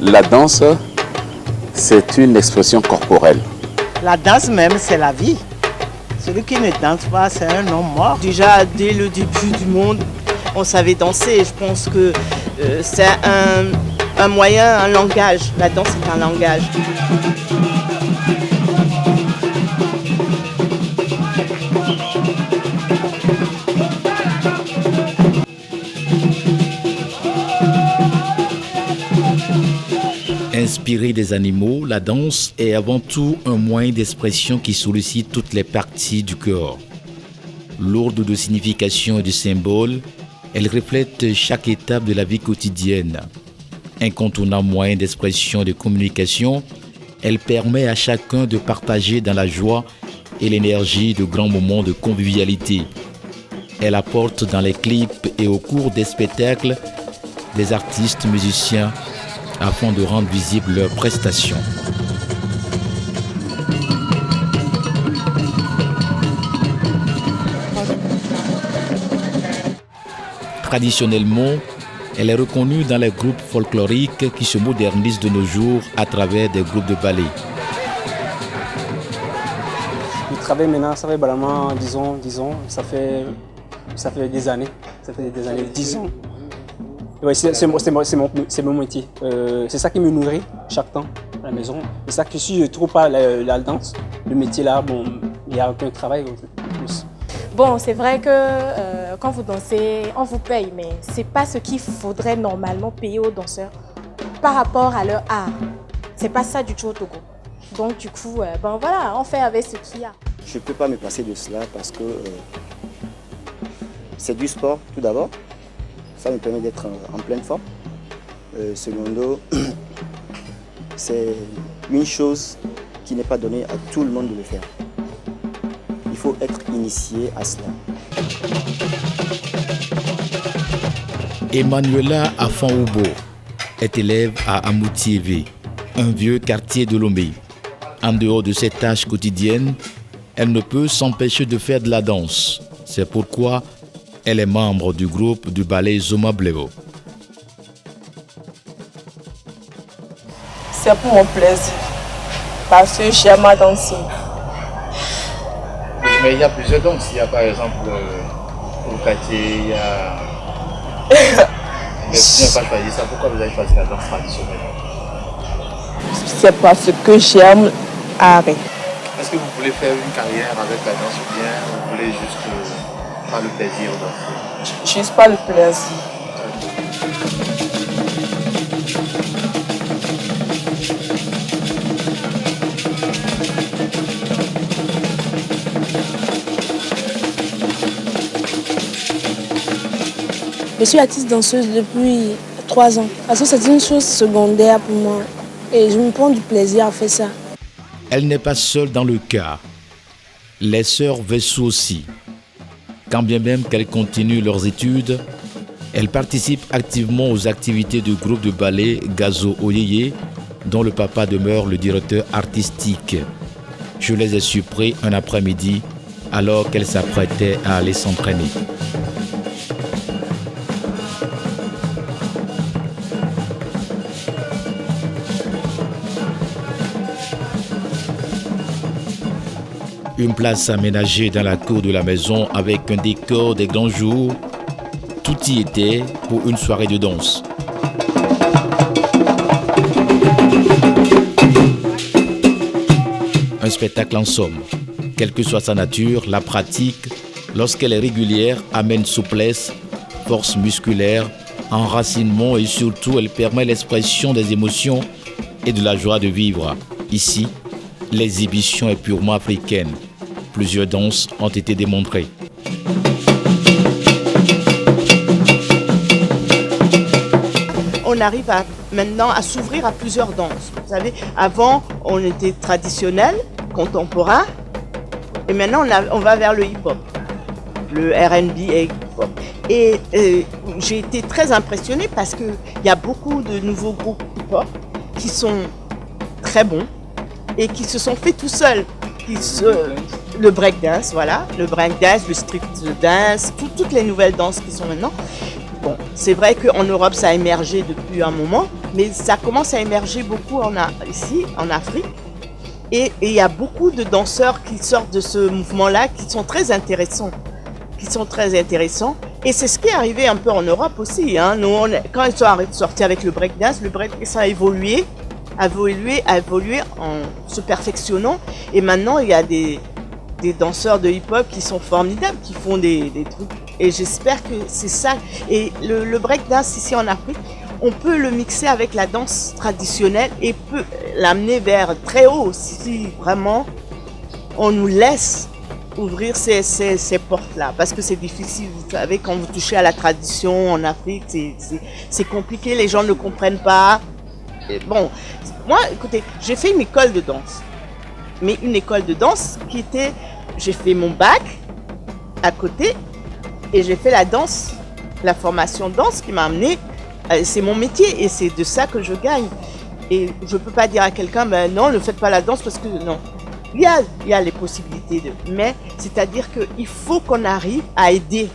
La danse, c'est une expression corporelle. La danse même, c'est la vie. Celui qui ne danse pas, c'est un homme mort. Déjà, dès le début du monde, on savait danser. Je pense que c'est un moyen, un langage. La danse est un langage. Inspirée des animaux, la danse est avant tout un moyen d'expression qui sollicite toutes les parties du corps. Lourde de signification et de symboles, elle reflète chaque étape de la vie quotidienne. Incontournable moyen d'expression et de communication, elle permet à chacun de partager dans la joie et l'énergie de grands moments de convivialité. Elle apporte dans les clips et au cours des spectacles des artistes musiciens afin de rendre visibles leurs prestations. Traditionnellement, elle est reconnue dans les groupes folkloriques qui se modernisent de nos jours à travers des groupes de ballet. Je travaille maintenant, ça fait vraiment 10 ans, ça fait des années, 10 ans. Ouais, c'est mon métier. C'est ça qui me nourrit chaque temps à la maison. C'est ça que si je ne trouve pas la danse, le métier là, bon, il n'y a aucun travail plus. Bon, c'est vrai que quand vous dansez, on vous paye, mais ce n'est pas ce qu'il faudrait normalement payer aux danseurs par rapport à leur art. Ce n'est pas ça du tout au Togo. Donc du coup, bon voilà, on fait avec ce qu'il y a. Je ne peux pas me passer de cela parce que c'est du sport tout d'abord. Ça me permet d'être en pleine forme. Secondo, c'est une chose qui n'est pas donnée à tout le monde de le faire. Il faut être initié à cela. Emmanuela Afan-Oubo est élève à Amoutiévé, un vieux quartier de Lomé. En dehors de ses tâches quotidiennes, elle ne peut s'empêcher de faire de la danse. C'est pourquoi elle est membre du groupe du ballet Zoma Bleo. C'est pour mon plaisir, parce que j'aime à danser. Mais il y a plusieurs danses. Il y a par exemple au quartier, il y a... Mais vous n'avez pas choisi ça. Pourquoi vous avez choisi la danse traditionnelle? C'est parce que j'aime l'art. Est-ce que vous voulez faire une carrière avec la danse ou bien vous voulez juste pas le plaisir de danser? Juste pas le plaisir. Je suis artiste danseuse depuis 3 ans. Parce que c'est une chose secondaire pour moi. Et je me prends du plaisir à faire ça. Elle n'est pas seule dans le cas. Les sœurs Vessou aussi. Quand bien même qu'elles continuent leurs études, elles participent activement aux activités du groupe de ballet Gazo Oyeye, dont le papa demeure le directeur artistique. Je les ai surpris un après-midi alors qu'elles s'apprêtaient à aller s'entraîner. Une place aménagée dans la cour de la maison avec un décor des grands jours. Tout y était pour une soirée de danse. Un spectacle en somme. Quelle que soit sa nature, la pratique, lorsqu'elle est régulière, amène souplesse, force musculaire, enracinement et surtout elle permet l'expression des émotions et de la joie de vivre. Ici, l'exhibition est purement africaine. Plusieurs danses ont été démontrées. On arrive maintenant à s'ouvrir à plusieurs danses. Vous savez, avant, on était traditionnel, contemporain, et maintenant on va vers le hip-hop, le R&B et hip-hop. Et j'ai été très impressionnée parce qu'il y a beaucoup de nouveaux groupes hip-hop qui sont très bons et qui se sont faits tout seuls. Le breakdance, voilà, le breakdance, le street dance, toutes les nouvelles danses qui sont maintenant. Bon, c'est vrai qu'en Europe, ça a émergé depuis un moment, Mais ça commence à émerger beaucoup ici, en Afrique. Et il y a beaucoup de danseurs qui sortent de ce mouvement-là qui sont très intéressants. Et c'est ce qui est arrivé un peu en Europe aussi. Hein. Nous, quand ils sont sortis avec le breakdance a évolué en se perfectionnant. Et maintenant, il y a des danseurs de hip-hop qui sont formidables, qui font des trucs. Et j'espère que c'est ça. Et le breakdance ici en Afrique, on peut le mixer avec la danse traditionnelle et peut l'amener vers très haut si vraiment on nous laisse ouvrir ces portes-là. Parce que c'est difficile, vous savez, quand vous touchez à la tradition en Afrique, c'est compliqué, les gens ne comprennent pas. Et bon, moi, écoutez, j'ai fait une école de danse. Mais une école de danse j'ai fait mon bac à côté et j'ai fait la formation danse qui m'a amené. C'est mon métier et c'est de ça que je gagne. Et je ne peux pas dire à quelqu'un, ben non, ne faites pas la danse parce que non. Il y a les possibilités. Mais c'est-à-dire qu'il faut qu'on arrive à aider.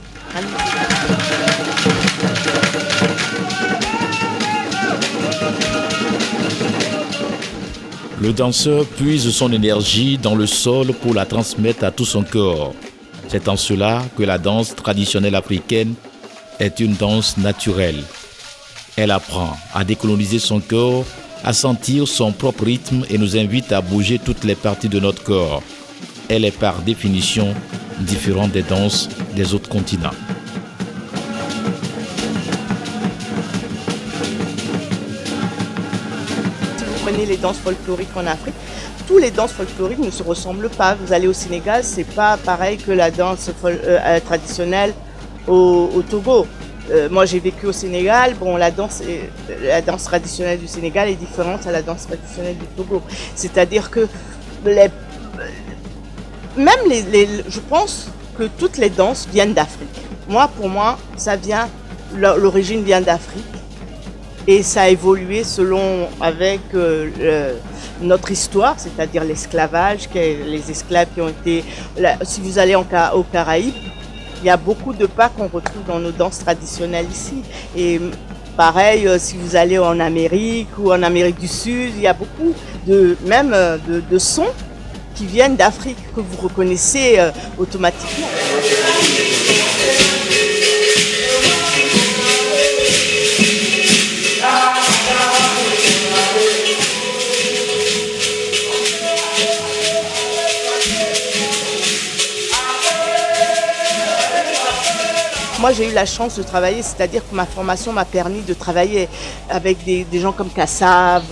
Le danseur puise son énergie dans le sol pour la transmettre à tout son corps. C'est en cela que la danse traditionnelle africaine est une danse naturelle. Elle apprend à décoloniser son corps, à sentir son propre rythme et nous invite à bouger toutes les parties de notre corps. Elle est par définition différente des danses des autres continents. Si vous prenez les danses folkloriques en Afrique, tous les danses folkloriques ne se ressemblent pas. Vous allez au Sénégal, c'est pas pareil que la danse traditionnelle au Togo. Moi, j'ai vécu au Sénégal. Bon, la danse traditionnelle du Sénégal est différente à la danse traditionnelle du Togo. C'est-à-dire que je pense que toutes les danses viennent d'Afrique. Pour moi, l'origine vient d'Afrique. Et ça a évolué avec notre histoire, c'est-à-dire l'esclavage, les esclaves qui ont été... Si vous allez aux Caraïbes, il y a beaucoup de pas qu'on retrouve dans nos danses traditionnelles ici. Et pareil, si vous allez en Amérique ou en Amérique du Sud, il y a beaucoup de sons qui viennent d'Afrique que vous reconnaissez automatiquement. Moi, j'ai eu la chance de travailler, c'est-à-dire que ma formation m'a permis de travailler avec des gens comme Kassav.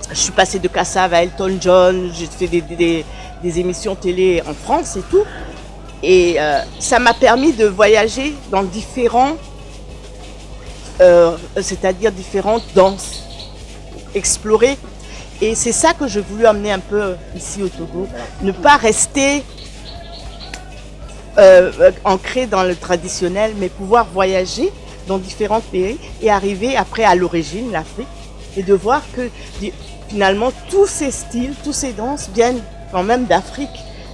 Je suis passée de Kassav à Elton John, j'ai fait des émissions télé en France et tout. Et ça m'a permis de voyager dans différentes danses, explorer. Et c'est ça que j'ai voulu amener un peu ici au Togo. Ne pas rester ancré dans le traditionnel, mais pouvoir voyager dans différents pays et arriver après à l'origine, l'Afrique, et de voir que finalement tous ces styles, tous ces danses viennent quand même d'Afrique.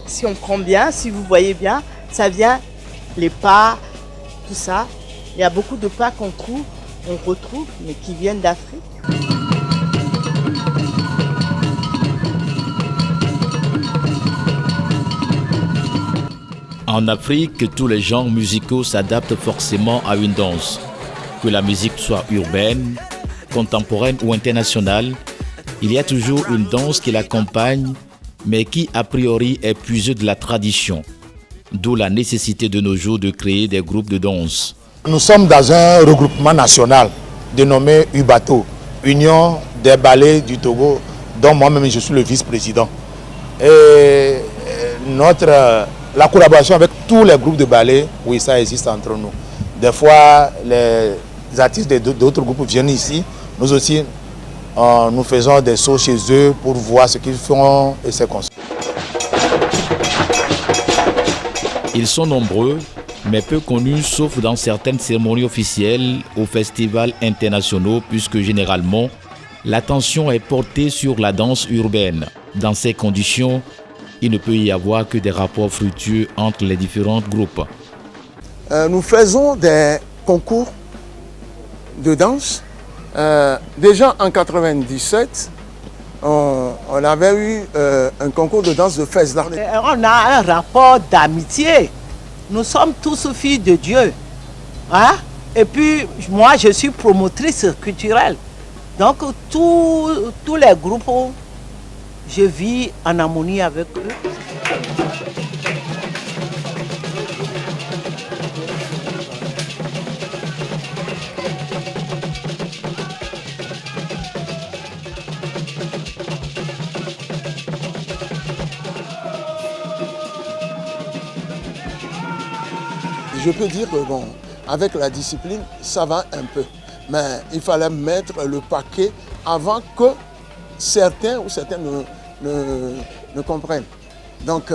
Si on prend bien, si vous voyez bien, ça vient, les pas, tout ça. Il y a beaucoup de pas qu'on retrouve, mais qui viennent d'Afrique. En Afrique, tous les genres musicaux s'adaptent forcément à une danse. Que la musique soit urbaine, contemporaine ou internationale, il y a toujours une danse qui l'accompagne, mais qui a priori est puisée de la tradition. D'où la nécessité de nos jours de créer des groupes de danse. Nous sommes dans un regroupement national dénommé UBATO, Union des ballets du Togo, dont moi-même je suis le vice-président. Et la collaboration avec tous les groupes de ballet, oui, ça existe entre nous. Des fois, les artistes d'autres groupes viennent ici. Nous aussi, nous faisons des sauts chez eux pour voir ce qu'ils font et c'est comme ça. Ils sont nombreux, mais peu connus, sauf dans certaines cérémonies officielles ou festivals internationaux, puisque généralement, l'attention est portée sur la danse urbaine. Dans ces conditions, il ne peut y avoir que des rapports fructueux entre les différents groupes. Nous faisons des concours de danse Déjà en 97, on avait eu un concours de danse de Fès-là. On a un rapport d'amitié. Nous sommes tous filles de Dieu. Hein? Et puis, moi, je suis promotrice culturelle. Donc, tous les groupes, je vis en harmonie avec eux. Je peux dire que bon, avec la discipline, ça va un peu. Mais il fallait mettre le paquet avant que certains ou certaines ne comprennent. Donc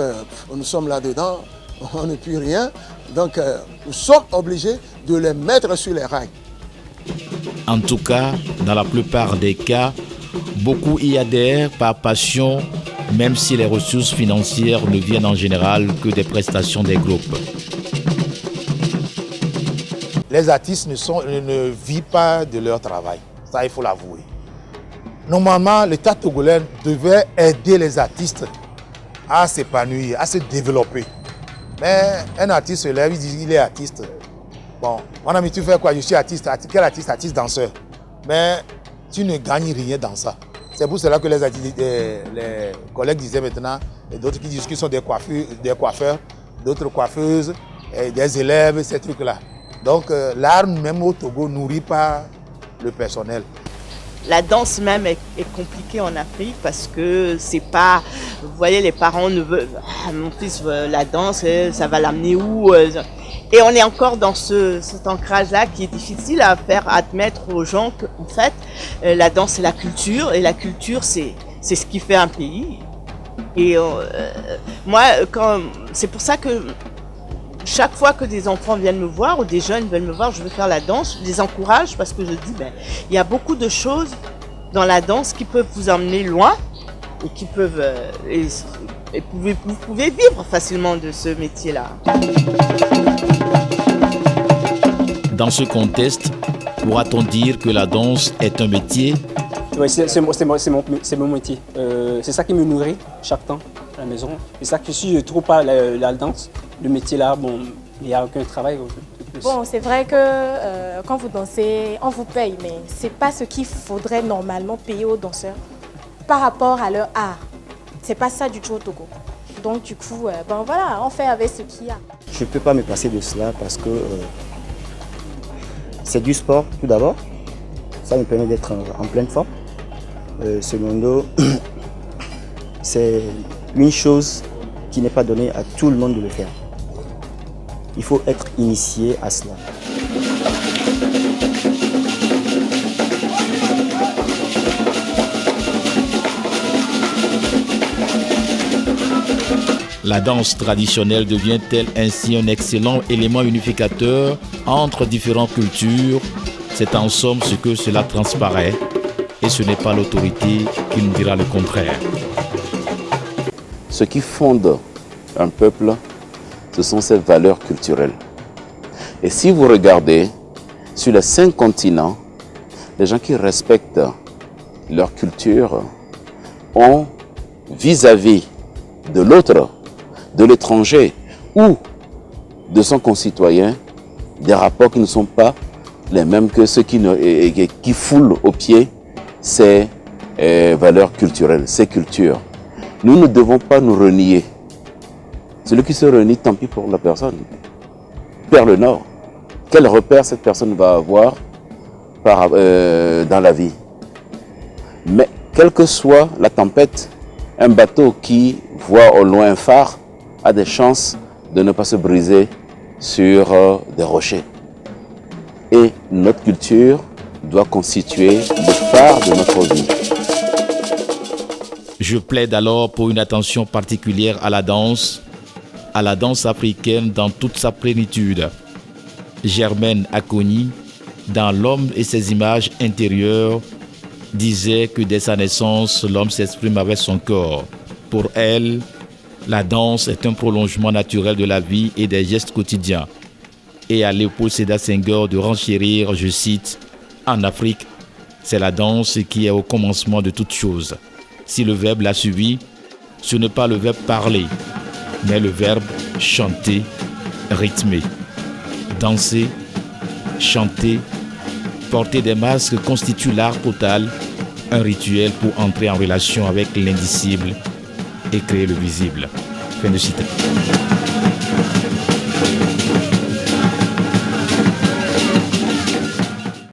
nous sommes là-dedans, on ne peut rien. Donc nous sommes obligés de les mettre sur les rails. En tout cas, dans la plupart des cas, beaucoup y adhèrent par passion, même si les ressources financières ne viennent en général que des prestations des groupes. Les artistes ne vivent pas de leur travail. Ça, il faut l'avouer. Normalement, l'État togolais devait aider les artistes à s'épanouir, à se développer. Mais un artiste se lève, il dit qu'il est artiste. Bon, mon ami, tu fais quoi? Je suis artiste. Quel artiste? Artiste danseur. Mais tu ne gagnes rien dans ça. C'est pour cela que les collègues disaient maintenant, et d'autres qui disent qu'ils sont des coiffeurs, d'autres coiffeuses, et des élèves, ces trucs-là. Donc l'art même au Togo nourrit pas le personnel. La danse même est compliquée en Afrique parce que c'est pas, vous voyez, les parents ne veulent, mon fils veut la danse, ça va l'amener où? Et on est encore dans cet ancrage-là qui est difficile à faire admettre aux gens qu'en fait, la danse c'est la culture et la culture c'est ce qui fait un pays. Et moi, c'est pour ça que chaque fois que des enfants viennent me voir ou des jeunes viennent me voir, je veux faire la danse, je les encourage parce que je dis, il y a beaucoup de choses dans la danse qui peuvent vous emmener loin et qui peuvent, vous pouvez vivre facilement de ce métier-là. Dans ce contexte, pourra-t-on dire que la danse est un métier? Oui, c'est mon métier. C'est ça qui me nourrit chaque temps à la maison. C'est ça que si je ne trouve pas la danse, le métier là, bon, il n'y a aucun travail de plus. Bon, c'est vrai que quand vous dansez, on vous paye, mais ce n'est pas ce qu'il faudrait normalement payer aux danseurs par rapport à leur art. Ce n'est pas ça du tout au Togo. Donc du coup, ben voilà, on fait avec ce qu'il y a. Je ne peux pas me passer de cela parce que c'est du sport tout d'abord. Ça me permet d'être en pleine forme. Secondo, c'est une chose qui n'est pas donnée à tout le monde de le faire. Il faut être initié à cela. La danse traditionnelle devient-elle ainsi un excellent élément unificateur entre différentes cultures? C'est en somme ce que cela transparaît et ce n'est pas l'autorité qui nous dira le contraire. Ce qui fonde un peuple, ce sont ses valeurs culturelles. Et si vous regardez sur les 5 continents, les gens qui respectent leur culture ont vis-à-vis de l'autre, de l'étranger ou de son concitoyen, des rapports qui ne sont pas les mêmes que ceux qui foulent aux pieds ces valeurs culturelles, ces cultures. Nous ne devons pas nous renier. Celui qui se renie, tant pis pour la personne. Perd le nord. Quel repère cette personne va avoir dans la vie? Mais quelle que soit la tempête, un bateau qui voit au loin un phare a des chances de ne pas se briser sur des rochers. Et notre culture doit constituer le phare de notre vie. Je plaide alors pour une attention particulière à la danse africaine dans toute sa plénitude. Germaine Acogny, dans L'homme et ses images intérieures, disait que dès sa naissance, l'homme s'exprime avec son corps. Pour elle, la danse est un prolongement naturel de la vie et des gestes quotidiens. Et à Léopold Sédar Senghor de renchérir, je cite, « En Afrique, C'est la danse qui est au commencement de toute chose. Si le verbe l'a suivi, ce n'est pas le verbe parler, mais le verbe chanter, rythmer. Danser, chanter, porter des masques constitue l'art total, un rituel pour entrer en relation avec l'indicible et créer le visible. Fin de citation.